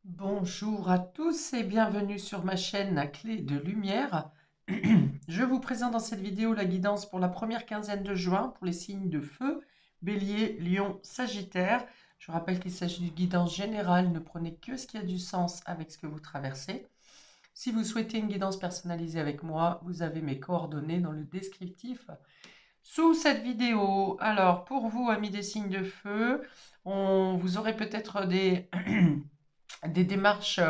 Bonjour à tous et bienvenue sur ma chaîne à clé de lumière. Je vous présente dans cette vidéo la guidance pour la première quinzaine de juin pour les signes de feu, Bélier, Lion, Sagittaire. Je rappelle qu'il s'agit d'une guidance générale, ne prenez que ce qui a du sens avec ce que vous traversez. Si vous souhaitez une guidance personnalisée avec moi, vous avez mes coordonnées dans le descriptif sous cette vidéo. Alors pour vous, amis des signes de feu, vous aurez peut-être des démarches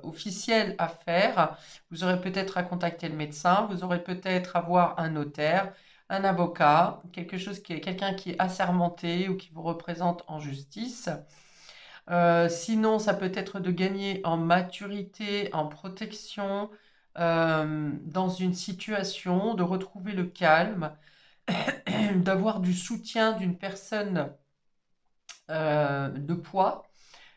officielles à faire. Vous aurez peut-être à contacter le médecin, vous aurez peut-être à voir un notaire, un avocat, quelqu'un qui est assermenté ou qui vous représente en justice. Sinon, ça peut être de gagner en maturité, en protection, dans une situation, de retrouver le calme, d'avoir du soutien d'une personne de poids,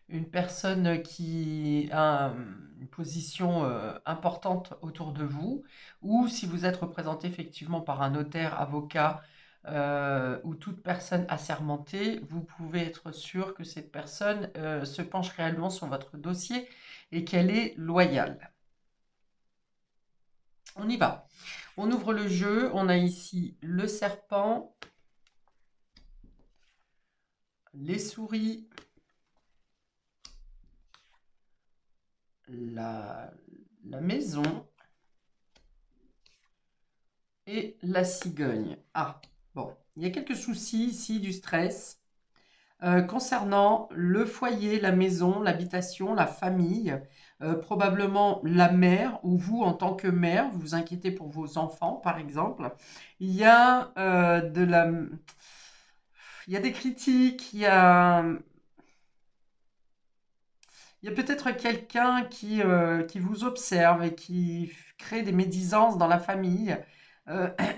une personne qui a une position importante autour de vous, ou si vous êtes représenté effectivement par un notaire, avocat ou toute personne assermentée, vous pouvez être sûr que cette personne se penche réellement sur votre dossier et qu'elle est loyale. On y va. On ouvre le jeu. On a ici le serpent, les souris, la, la maison et la cigogne. Ah, bon, il y a quelques soucis ici, du stress concernant le foyer, la maison, l'habitation, la famille, probablement la mère ou vous en tant que mère, vous vous inquiétez pour vos enfants, par exemple. Il y a il y a des critiques, il y a peut-être quelqu'un qui vous observe et qui crée des médisances dans la famille,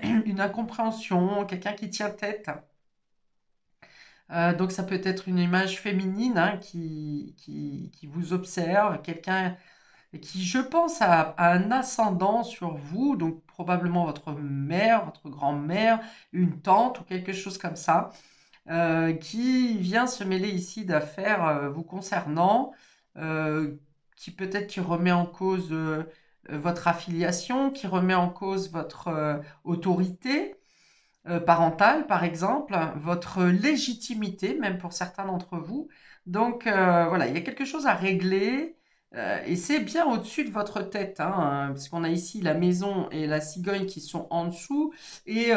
une incompréhension, quelqu'un qui tient tête. Donc ça peut être une image féminine hein, qui vous observe, quelqu'un qui, je pense, a un ascendant sur vous, donc probablement votre mère, votre grand-mère, une tante ou quelque chose comme ça, qui vient se mêler ici d'affaires vous concernant, euh, qui remet en cause votre affiliation, qui remet en cause votre autorité parentale, par exemple, votre légitimité, même pour certains d'entre vous. Donc voilà, il y a quelque chose à régler. Et c'est bien au-dessus de votre tête, hein, puisqu'on a ici la maison et la cigogne qui sont en dessous, et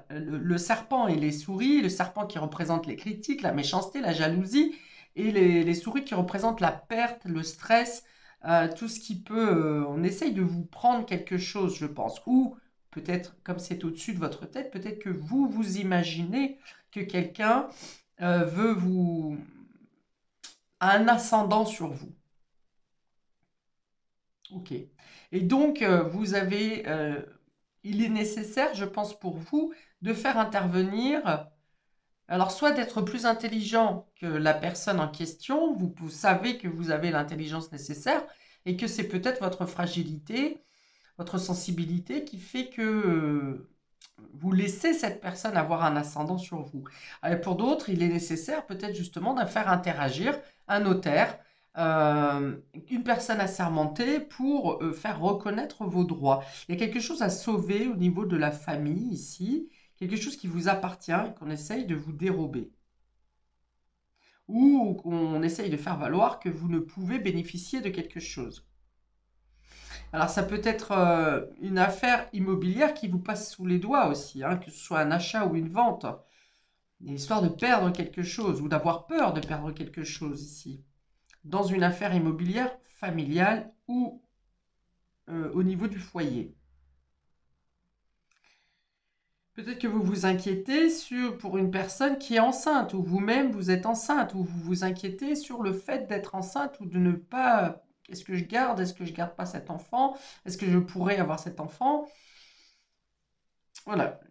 le serpent et les souris, le serpent qui représente les critiques, la méchanceté, la jalousie, et les souris qui représentent la perte, le stress, tout ce qui peut... on essaye de vous prendre quelque chose, je pense, ou peut-être comme c'est au-dessus de votre tête, peut-être que vous vous imaginez que quelqu'un veut vous... a un ascendant sur vous. Ok. Et donc, il est nécessaire, je pense, pour vous, de faire intervenir. Alors, soit d'être plus intelligent que la personne en question, vous savez que vous avez l'intelligence nécessaire et que c'est peut-être votre fragilité, votre sensibilité qui fait que vous laissez cette personne avoir un ascendant sur vous. Pour d'autres, il est nécessaire peut-être justement de faire interagir un notaire, euh, une personne assermentée pour faire reconnaître vos droits. Il y a quelque chose à sauver au niveau de la famille ici, quelque chose qui vous appartient et qu'on essaye de vous dérober. Ou qu'on essaye de faire valoir que vous ne pouvez bénéficier de quelque chose. Alors ça peut être une affaire immobilière qui vous passe sous les doigts aussi, hein, que ce soit un achat ou une vente. L'histoire de perdre quelque chose ou d'avoir peur de perdre quelque chose ici. Dans une affaire immobilière familiale ou au niveau du foyer. Peut-être que vous vous inquiétez pour une personne qui est enceinte, ou vous-même vous êtes enceinte, ou vous vous inquiétez sur le fait d'être enceinte ou de ne pas... est-ce que je garde pas cet enfant? Est-ce que je pourrais avoir cet enfant? Voilà,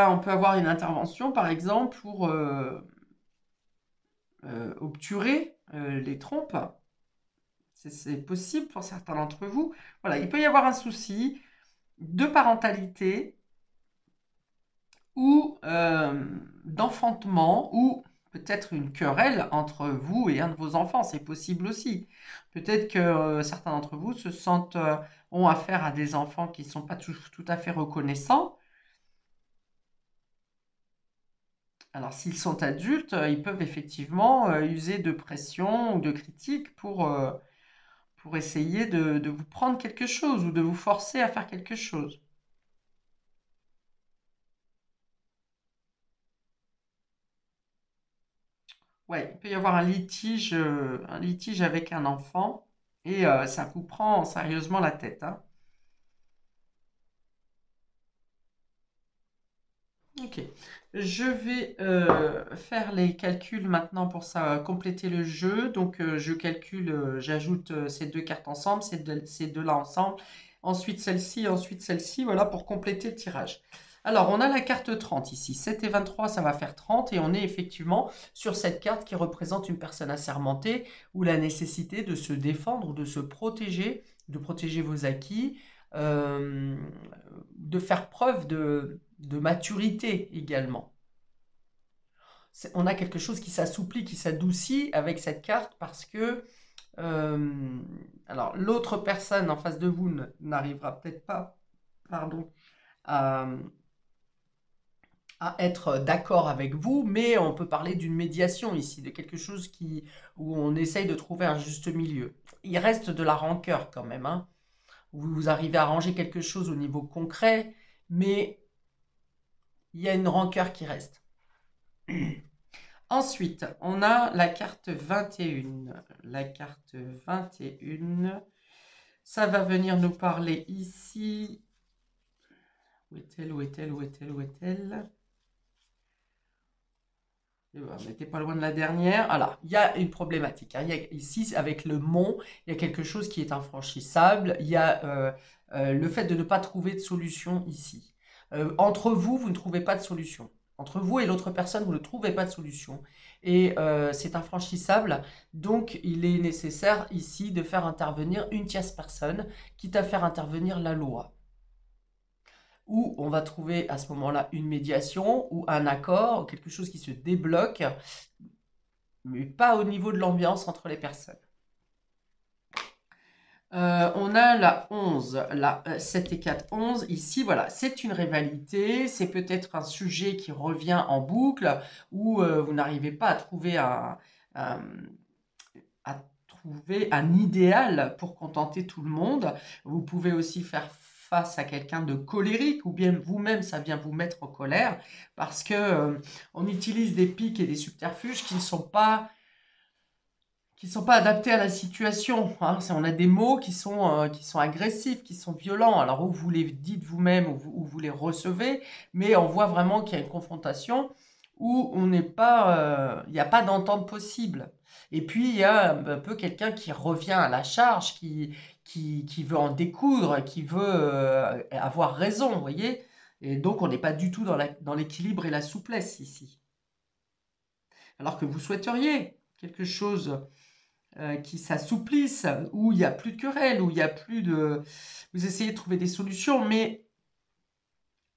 on peut avoir une intervention par exemple pour obturer les trompes. C'est possible pour certains d'entre vous. Voilà, il peut y avoir un souci de parentalité ou d'enfantement ou peut-être une querelle entre vous et un de vos enfants, c'est possible aussi. Peut-être que certains d'entre vous se sentent, ont affaire à des enfants qui ne sont pas tout à fait reconnaissants. Alors, s'ils sont adultes, ils peuvent effectivement user de pression ou de critiques pour essayer de vous prendre quelque chose ou de vous forcer à faire quelque chose. Ouais, il peut y avoir un litige avec un enfant et ça vous prend sérieusement la tête, hein. Ok. Je vais faire les calculs maintenant pour ça, compléter le jeu. Donc, je calcule, j'ajoute ces deux cartes ensemble, ces deux-là ensemble. Ensuite celle-ci, voilà, pour compléter le tirage. Alors, on a la carte 30 ici. 7 et 23, ça va faire 30. Et on est effectivement sur cette carte qui représente une personne assermentée ou la nécessité de se défendre ou de se protéger, de protéger vos acquis, euh, de faire preuve de maturité également. On a quelque chose qui s'assouplit, qui s'adoucit avec cette carte parce que alors l'autre personne en face de vous n'arrivera peut-être pas, pardon, à, à être d'accord avec vous, mais on peut parler d'une médiation ici, de quelque chose où on essaye de trouver un juste milieu. Il reste de la rancœur quand même, hein. Vous arrivez à arranger quelque chose au niveau concret, mais il y a une rancœur qui reste. Ensuite, on a la carte 21. La carte 21, ça va venir nous parler ici. Où est-elle? Où est-elle? Où est-elle? Où est-elle? On n'était pas loin de la dernière. Alors, il y a une problématique, hein. Ici, avec le mont, il y a quelque chose qui est infranchissable. Il y a le fait de ne pas trouver de solution ici. Entre vous, vous ne trouvez pas de solution. Entre vous et l'autre personne, vous ne trouvez pas de solution. Et c'est infranchissable. Donc, il est nécessaire ici de faire intervenir une tierce personne, quitte à faire intervenir la loi, où on va trouver à ce moment-là une médiation ou un accord, ou quelque chose qui se débloque, mais pas au niveau de l'ambiance entre les personnes. On a la 11, la 7 et 4, 11. Ici, voilà, c'est une rivalité, c'est peut-être un sujet qui revient en boucle, où vous n'arrivez pas un- à trouver un idéal pour contenter tout le monde. Vous pouvez aussi faire face à quelqu'un de colérique ou bien vous-même, ça vient vous mettre en colère parce que on utilise des pics et des subterfuges qui ne sont pas adaptés à la situation, hein. On a des mots qui sont agressifs, qui sont violents. Alors, ou vous les dites vous-même, ou vous les recevez, mais on voit vraiment qu'il y a une confrontation où on n'est pas, il n'y a pas d'entente possible. Et puis, il y a un peu quelqu'un qui revient à la charge, qui veut en découdre, qui veut avoir raison, vous voyez? Et donc, on n'est pas du tout dans l'équilibre et la souplesse ici. Alors que vous souhaiteriez quelque chose qui s'assouplissent, où il n'y a plus de querelle, où il n'y a plus de... Vous essayez de trouver des solutions, mais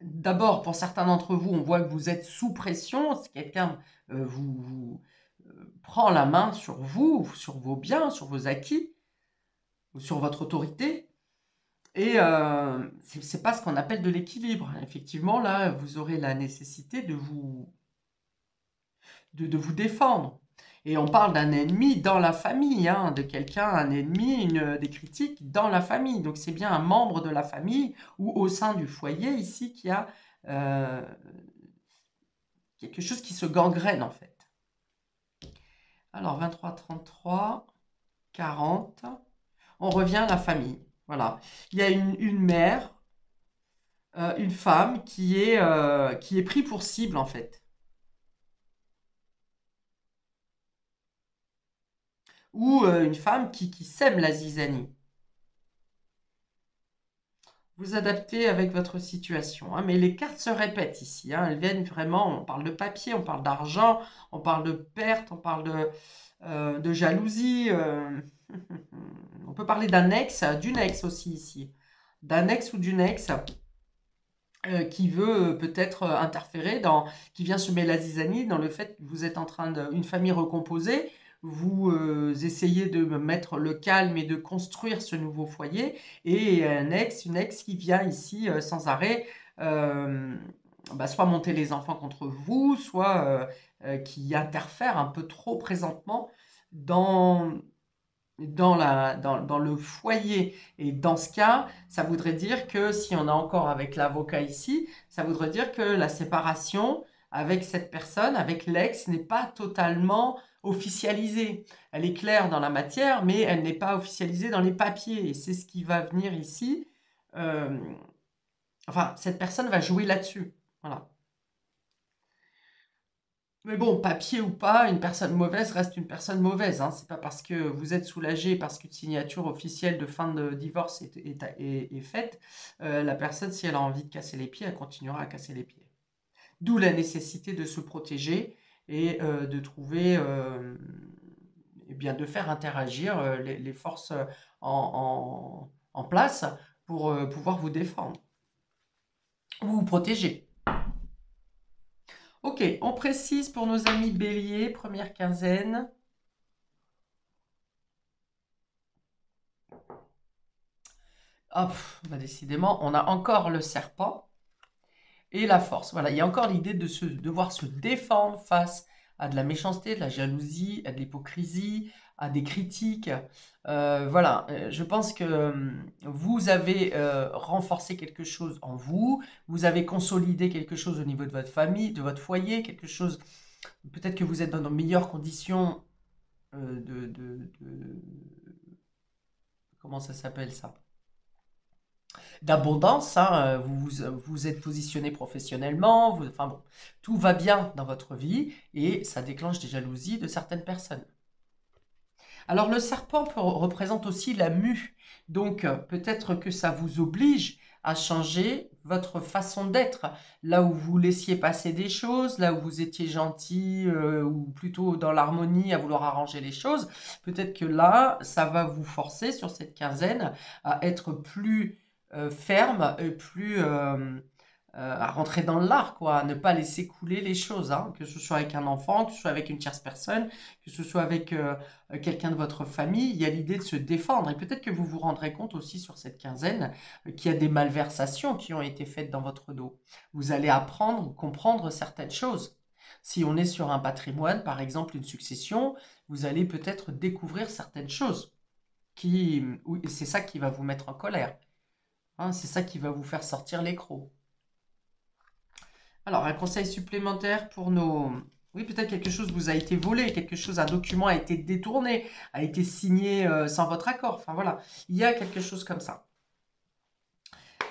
d'abord, pour certains d'entre vous, on voit que vous êtes sous pression, si quelqu'un vous prend la main sur vous, sur vos biens, sur vos acquis, ou sur votre autorité, et c'est pas ce qu'on appelle de l'équilibre. Effectivement, là, vous aurez la nécessité de vous défendre. Et on parle d'un ennemi dans la famille, hein, de quelqu'un, un ennemi, des critiques dans la famille. Donc c'est bien un membre de la famille ou au sein du foyer ici qui a euh, quelque chose qui se gangrène en fait. Alors 23, 33, 40, on revient à la famille. Voilà. Il y a une mère, une femme qui est pris pour cible en fait. Ou une femme qui sème la zizanie. Vous adaptez avec votre situation, hein, mais les cartes se répètent ici, hein, elles viennent vraiment, on parle de papier, on parle d'argent, on parle de perte, on parle de jalousie. On peut parler d'un ex, d'une ex aussi ici. D'un ex ou d'une ex qui veut peut-être interférer qui vient semer la zizanie dans le fait que vous êtes en train une famille recomposée, vous essayez de mettre le calme et de construire ce nouveau foyer, et une ex qui vient ici sans arrêt, soit monter les enfants contre vous, soit qui interfère un peu trop présentement dans dans le foyer. Et dans ce cas, ça voudrait dire que si on est encore avec l'avocat ici, ça voudrait dire que la séparation avec cette personne, avec l'ex, n'est pas totalement officialisée. Elle est claire dans la matière, mais elle n'est pas officialisée dans les papiers. Et c'est ce qui va venir ici. Euh, enfin, cette personne va jouer là-dessus. Voilà. Mais bon, papier ou pas, une personne mauvaise reste une personne mauvaise, hein. C'est pas parce que vous êtes soulagé parce qu'une signature officielle de fin de divorce est faite, la personne, si elle a envie de casser les pieds, elle continuera à casser les pieds. D'où la nécessité de se protéger et de trouver, eh bien, de faire interagir les forces en place pour pouvoir vous défendre ou vous protéger. Ok, on précise pour nos amis béliers, première quinzaine. Ah, décidément, on a encore le serpent et la force. Voilà, il y a encore l'idée de devoir se défendre face à de la méchanceté, de la jalousie, à de l'hypocrisie, à des critiques. Voilà, je pense que vous avez renforcé quelque chose en vous, vous avez consolidé quelque chose au niveau de votre famille, de votre foyer, quelque chose, peut-être que vous êtes dans de meilleures conditions comment ça s'appelle ça? D'abondance, hein, vous êtes positionné professionnellement, enfin bon, tout va bien dans votre vie et ça déclenche des jalousies de certaines personnes. Alors le serpent représente aussi la mue, donc peut-être que ça vous oblige à changer votre façon d'être. Là où vous laissiez passer des choses, là où vous étiez gentil ou plutôt dans l'harmonie à vouloir arranger les choses, peut-être que là, ça va vous forcer sur cette quinzaine à être plus ferme et plus à rentrer dans l'art, quoi, à ne pas laisser couler les choses, hein, que ce soit avec un enfant, que ce soit avec une tierce personne, que ce soit avec quelqu'un de votre famille. Il y a l'idée de se défendre. Et peut-être que vous vous rendrez compte aussi sur cette quinzaine qu'il y a des malversations qui ont été faites dans votre dos. Vous allez apprendre ou comprendre certaines choses. Si on est sur un patrimoine, par exemple une succession, vous allez peut-être découvrir certaines choses. C'est ça qui va vous mettre en colère, hein, c'est ça qui va vous faire sortir les crocs. Alors, un conseil supplémentaire pour nos... Oui, peut-être quelque chose vous a été volé, quelque chose, un document a été détourné, a été signé sans votre accord. Enfin voilà, il y a quelque chose comme ça.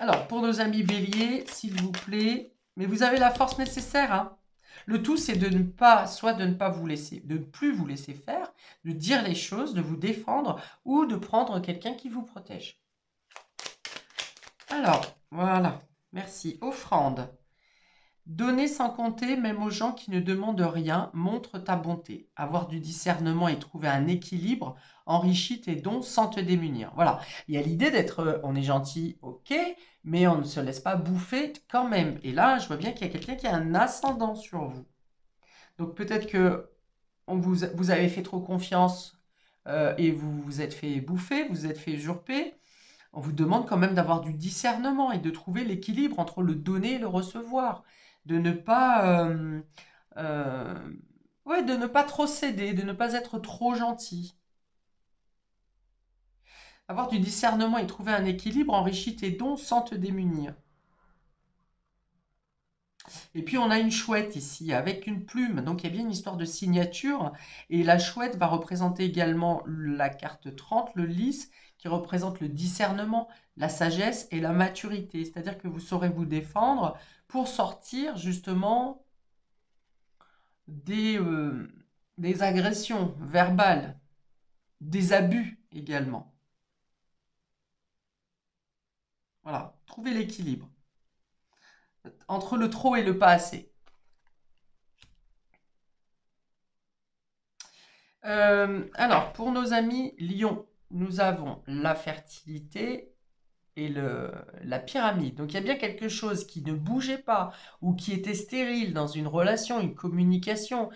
Alors, pour nos amis béliers, s'il vous plaît, mais vous avez la force nécessaire, hein. Le tout, c'est de ne pas, soit de ne pas vous laisser, de ne plus vous laisser faire, de dire les choses, de vous défendre ou de prendre quelqu'un qui vous protège. Alors, voilà, merci. Offrande. Donner sans compter, même aux gens qui ne demandent rien, montre ta bonté. Avoir du discernement et trouver un équilibre enrichit tes dons sans te démunir. Voilà, il y a l'idée d'être, on est gentil, ok, mais on ne se laisse pas bouffer quand même. Et là, je vois bien qu'il y a quelqu'un qui a un ascendant sur vous. Donc peut-être que vous avez fait trop confiance et vous vous êtes fait bouffer, vous vous êtes fait usurper. On vous demande quand même d'avoir du discernement et de trouver l'équilibre entre le donner et le recevoir. De ne pas, euh, ouais, de ne pas trop céder, de ne pas être trop gentil. Avoir du discernement et trouver un équilibre enrichit tes dons sans te démunir. Et puis on a une chouette ici avec une plume, donc il y a bien une histoire de signature. Et la chouette va représenter également la carte 30, le lys, qui représente le discernement, la sagesse et la maturité. C'est-à-dire que vous saurez vous défendre pour sortir justement des, euh, des agressions verbales, des abus également. Voilà, trouver l'équilibre entre le trop et le pas assez. Alors, pour nos amis Lion, nous avons la fertilité et la pyramide. Donc il y a bien quelque chose qui ne bougeait pas ou qui était stérile dans une relation, une communication,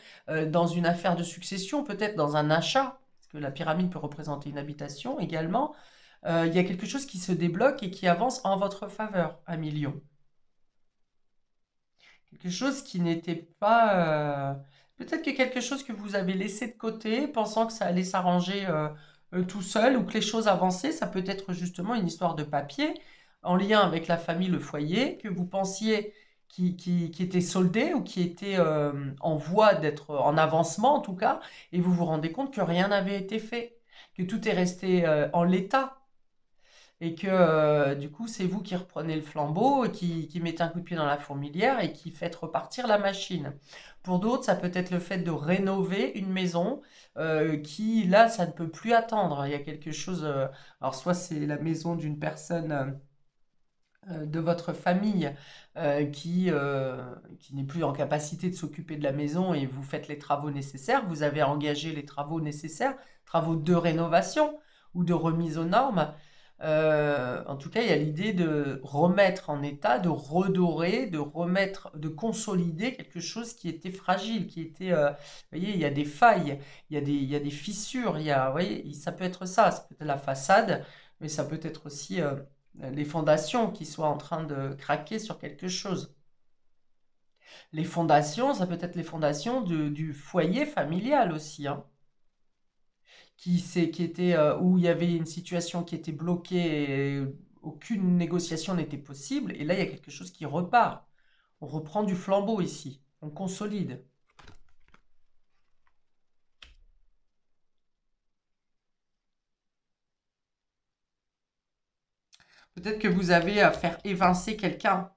dans une affaire de succession, peut-être dans un achat, parce que la pyramide peut représenter une habitation également. Il y a quelque chose qui se débloque et qui avance en votre faveur, un million. Quelque chose qui n'était pas... peut-être que quelque chose que vous avez laissé de côté, pensant que ça allait s'arranger tout seul, ou que les choses avançaient, ça peut être justement une histoire de papier, en lien avec la famille, le foyer, que vous pensiez qui était soldé, ou qui était en voie d'être en avancement en tout cas, et vous vous rendez compte que rien n'avait été fait, que tout est resté en l'état et que du coup c'est vous qui reprenez le flambeau et qui mettez un coup de pied dans la fourmilière et qui faites repartir la machine. Pour d'autres, ça peut être le fait de rénover une maison qui, là, ça ne peut plus attendre. Il y a quelque chose, alors soit c'est la maison d'une personne de votre famille qui n'est plus en capacité de s'occuper de la maison et vous faites les travaux nécessaires, vous avez engagé les travaux nécessaires, travaux de rénovation ou de remise aux normes. En tout cas, il y a l'idée de remettre en état, de redorer, de remettre, de consolider quelque chose qui était fragile, qui était, vous voyez, il y a des failles, il y a des fissures, il y a, vous voyez, ça peut être ça peut être la façade, mais ça peut être aussi les fondations qui soient en train de craquer sur quelque chose. Les fondations, ça peut être les fondations du foyer familial aussi, hein, qui était, où il y avait une situation qui était bloquée et aucune négociation n'était possible. Et là, il y a quelque chose qui repart. On reprend du flambeau ici. On consolide. Peut-être que vous avez à faire évincer quelqu'un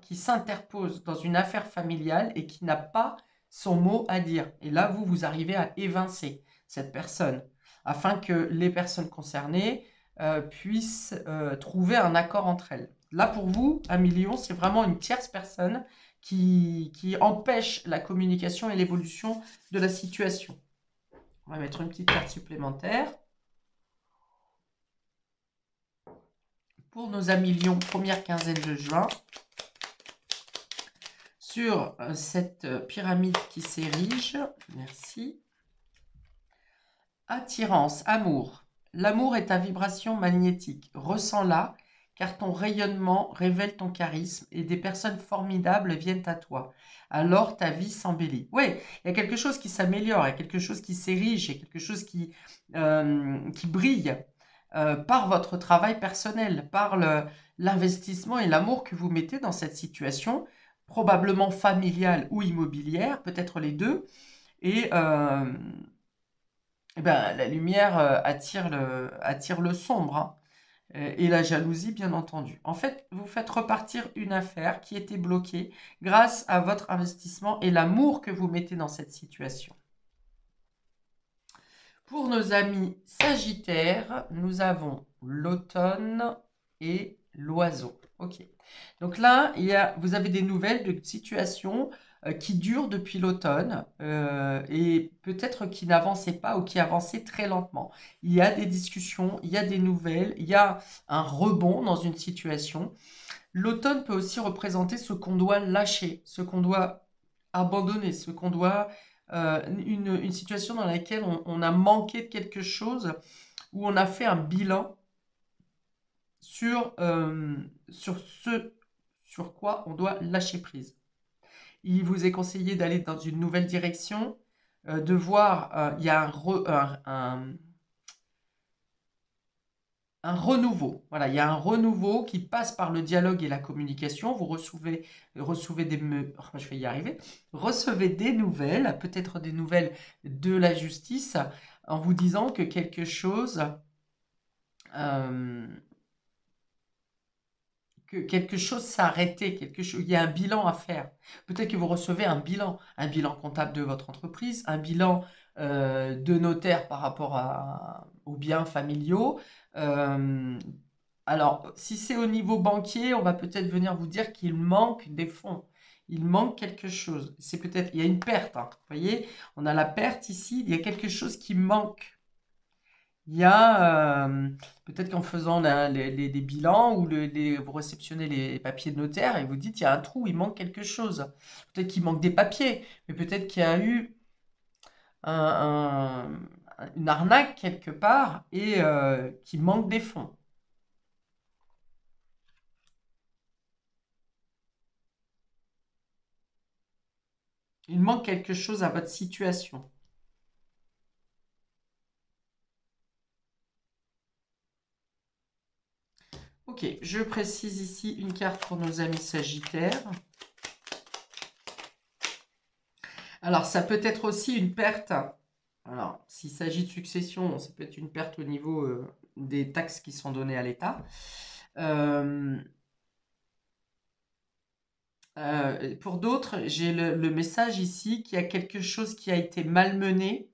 qui s'interpose dans une affaire familiale et qui n'a pas son mot à dire. Et là, vous arrivez à évincer cette personne afin que les personnes concernées puissent trouver un accord entre elles. Là, pour vous, un million, c'est vraiment une tierce personne qui empêche la communication et l'évolution de la situation. On va mettre une petite carte supplémentaire. Pour nos amis Lion, première quinzaine de juin, sur cette pyramide qui s'érige. Merci. Attirance, amour. L'amour est ta vibration magnétique. Ressens-la, car ton rayonnement révèle ton charisme et des personnes formidables viennent à toi. Alors ta vie s'embellit. Oui, il y a quelque chose qui s'améliore, il y a quelque chose qui s'érige, il y a quelque chose qui brille par votre travail personnel, par l'investissement et l'amour que vous mettez dans cette situation, probablement familiale ou immobilière, peut-être les deux. Et, eh ben, la lumière attire le sombre, hein, et la jalousie, bien entendu. En fait, vous faites repartir une affaire qui était bloquée grâce à votre investissement et l'amour que vous mettez dans cette situation. Pour nos amis Sagittaires, nous avons l'automne et l'oiseau. Ok. Donc là, vous avez des nouvelles de situations qui durent depuis l'automne et peut-être qui n'avançaient pas ou qui avançaient très lentement. Il y a des discussions, il y a des nouvelles, il y a un rebond dans une situation. L'automne peut aussi représenter ce qu'on doit lâcher, ce qu'on doit abandonner, ce qu'on doit une situation dans laquelle on a manqué de quelque chose, où on a fait un bilan sur ce sur quoi on doit lâcher prise. Il vous est conseillé d'aller dans une nouvelle direction, de voir, il y a un renouveau. Voilà, il y a un renouveau qui passe par le dialogue et la communication. Vous recevez je vais y arriver. Recevez des nouvelles, peut-être des nouvelles de la justice, en vous disant que quelque chose euh, s'est arrêté, il y a un bilan à faire. Peut-être que vous recevez un bilan comptable de votre entreprise, un bilan de notaire par rapport aux biens familiaux. Euh, alors, si c'est au niveau banquier, on va peut-être venir vous dire qu'il manque des fonds. Il manque quelque chose. C'est peut-être, il y a une perte, hein. Vous voyez, on a la perte ici, il y a quelque chose qui manque. Il y a peut-être qu'en faisant les bilans ou vous réceptionnez les papiers de notaire et vous dites il y a un trou, il manque quelque chose. Peut-être qu'il manque des papiers, mais peut-être qu'il y a eu un- une arnaque quelque part et qu'il manque des fonds. Il manque quelque chose à votre situation. Ok, je précise ici une carte pour nos amis Sagittaires. Alors, ça peut être aussi une perte. Alors, s'il s'agit de succession, ça peut être une perte au niveau des taxes qui sont données à l'État. Euh, pour d'autres, j'ai le message ici qu'il y a quelque chose qui a été malmené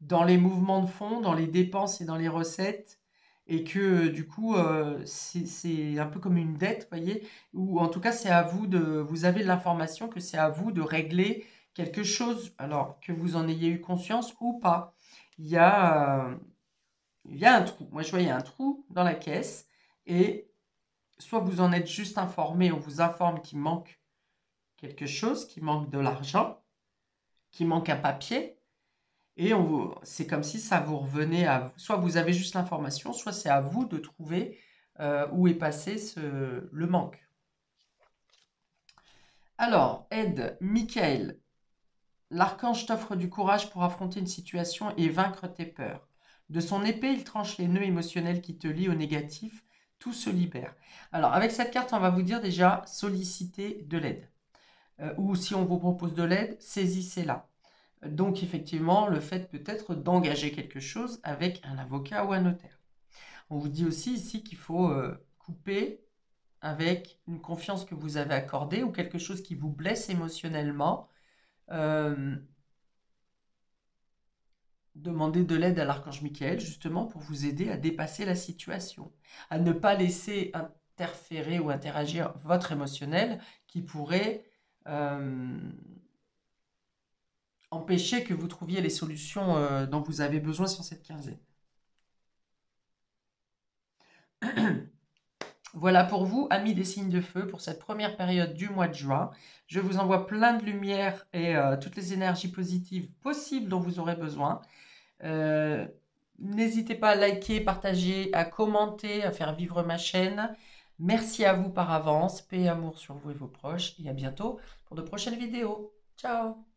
dans les mouvements de fonds, dans les dépenses et dans les recettes, et que du coup, c'est un peu comme une dette, voyez, ou en tout cas, c'est à vous vous avez l'information que c'est à vous de régler quelque chose, alors que vous en ayez eu conscience ou pas. Il y a, euh, il y a un trou. Moi, je voyais un trou dans la caisse, et soit vous en êtes juste informé, on vous informe qu'il manque quelque chose, qu'il manque de l'argent, qu'il manque un papier, et c'est comme si ça vous revenait à vous. Soit vous avez juste l'information, soit c'est à vous de trouver où est passé le manque. Alors, aide, Michael. L'archange t'offre du courage pour affronter une situation et vaincre tes peurs. De son épée, il tranche les nœuds émotionnels qui te lient au négatif. Tout se libère. Alors, avec cette carte, on va vous dire déjà solliciter de l'aide. Ou si on vous propose de l'aide, saisissez-la. Donc effectivement, le fait peut-être d'engager quelque chose avec un avocat ou un notaire. On vous dit aussi ici qu'il faut couper avec une confiance que vous avez accordée ou quelque chose qui vous blesse émotionnellement. Euh, Demandez de l'aide à l'archange Michael justement pour vous aider à dépasser la situation, à ne pas laisser interférer ou interagir votre émotionnel qui pourrait euh, empêcher que vous trouviez les solutions dont vous avez besoin sur cette quinzaine. Voilà pour vous, amis des signes de feu, pour cette première période du mois de juin. Je vous envoie plein de lumière et toutes les énergies positives possibles dont vous aurez besoin. Euh, N'hésitez pas à liker, partager, à commenter, à faire vivre ma chaîne. Merci à vous par avance. Paix et amour sur vous et vos proches. Et à bientôt pour de prochaines vidéos. Ciao!